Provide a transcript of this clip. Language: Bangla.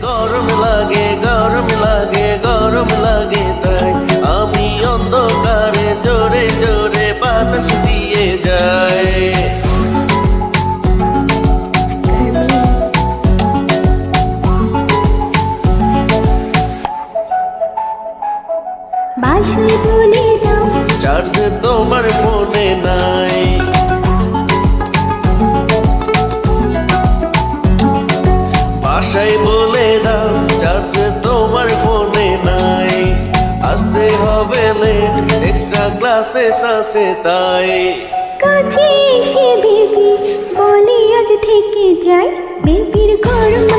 গরম লাগে গরম লাগে গরম লাগে তাই আমি অন্ধকারে জোরে জোরে বাতাস দিয়ে যাই। বাসায় বলে দাও চার্জ তোমার ফোনে নাই, বাসায় বলে দাও চার্জ তোমার ফোনে নাই। আসতে হবে লেট, এক্সট্রা ক্লাসেস আছে তাই। কাছে এসে বেবি বলে আজ থেকে যাই, বেবির গরম